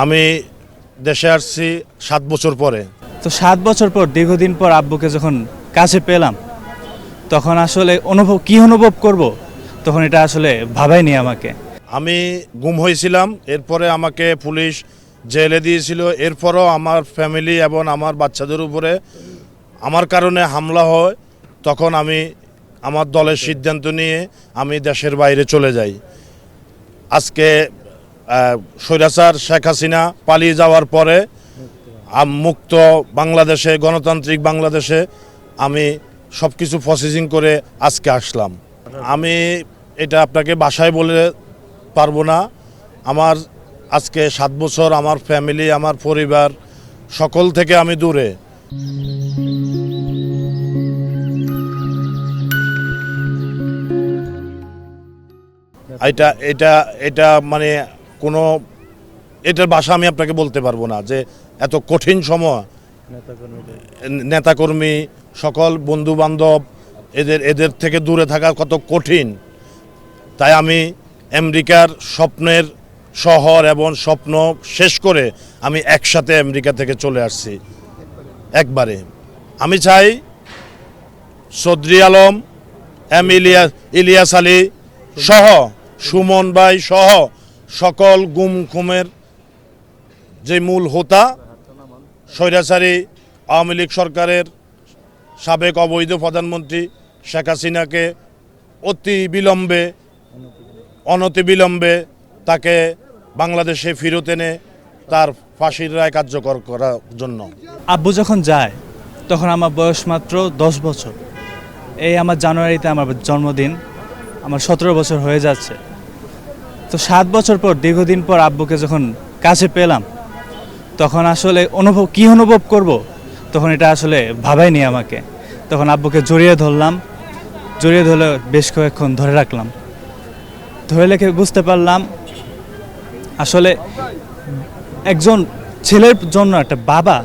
আমি দেশে আসছি 7 বছর পরে। তো 7 বছর পর দীর্ঘদিন পর আব্বুকে যখন কাছে পেলাম তখন আসলে কি অনুভব করব তখন এটা আসলে ভাবাইনি আমাকে। আমি গুম হয়েছিলাম, এরপরে আমাকে পুলিশ জেলে দিয়েছিল। এরপরও আমার ফ্যামিলি এবং আমার বাচ্চাদের উপরে আমার কারণে হামলা হয়। তখন আমি আমার দলের সিদ্ধান্ত নিয়ে আমি দেশের বাইরে চলে যাই। আজকে স্বৈরাচার শেখ হাসিনা পালিয়ে যাওয়ার পরে মুক্ত বাংলাদেশে, গণতান্ত্রিক বাংলাদেশে আমি সব কিছু প্রসেসিং করে আজকে আসলাম। আমি এটা আপনাকে বাসায় বলে পারবো না। আমার আজকে 7 বছর আমার ফ্যামিলি, আমার পরিবার সকল থেকে আমি দূরে। এটা এটা এটা মানে কোনো এটার ভাষা আমি আপনাকে বলতে পারবো না যে এত কঠিন সময়। নেতাকর্মী, সকল বন্ধু বান্ধব এদের থেকে দূরে থাকা কত কঠিন। তাই আমি আমেরিকার স্বপ্নের শহর এবং স্বপ্ন শেষ করে আমি একসাথে আমেরিকা থেকে চলে আসছি একবারে। আমি চাই চৌধুরী আলম, ইলিয়াস আলী সহ, সুমন ভাই সহ সকল গুম খুমের যে মূল হোতা স্বৈরাচারী আওয়ামী লীগ সরকারের সাবেক অবৈধ প্রধানমন্ত্রী শেখ হাসিনাকে অনতিবিলম্বে তাকে বাংলাদেশে ফেরত এনে তার ফাঁসির রায় কার্যকর করার জন্য। আব্বু যখন যায় তখন আমার বয়স মাত্র 10 বছর। এই আমার জানুয়ারিতে আমার জন্মদিন, আমার 17 বছর হয়ে যাচ্ছে। তো 7 বছর পর দীর্ঘদিন পর আব্বুকে যখন কাছে পেলাম তখন আসলে কি অনুভব করব তখন এটা আসলে ভাবাইনি আমাকে। তখন আব্বুকে জড়িয়ে ধরে বেশ কয়েকক্ষণ ধরে রাখলাম। ধরে রেখে বুঝতে পারলাম আসলে একজন ছেলের জন্য একটা বাবা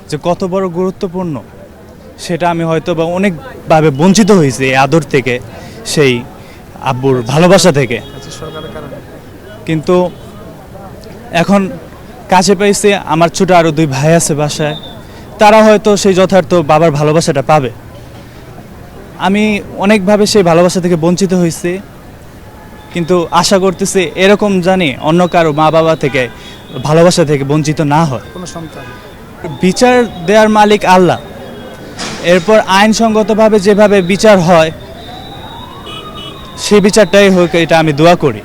যে কত বড় গুরুত্বপূর্ণ সেটা আমি হয়তো বা অনেকভাবে বঞ্চিত হয়েছি এই আদর থেকে, সেই আব্বুর ভালোবাসা থেকে। কিন্তু এখন কাছে পাইছে, আমার ছোট আরও 2 ভাই আছে বাসায়, তারা হয়তো সেই যথার্থ বাবার ভালোবাসাটা পাবে। আমি অনেকভাবে সেই ভালোবাসা থেকে বঞ্চিত হয়েছি, কিন্তু আশা করতেছি এরকম জানি অন্য কারো মা বাবা থেকে ভালোবাসা থেকে বঞ্চিত না হয় কোনো সন্তান। বিচার দেওয়ার মালিক আল্লাহ। এরপর আইনসঙ্গতভাবে যেভাবে বিচার হয় সেই বিচারটাই হোক, এটা আমি দোয়া করি।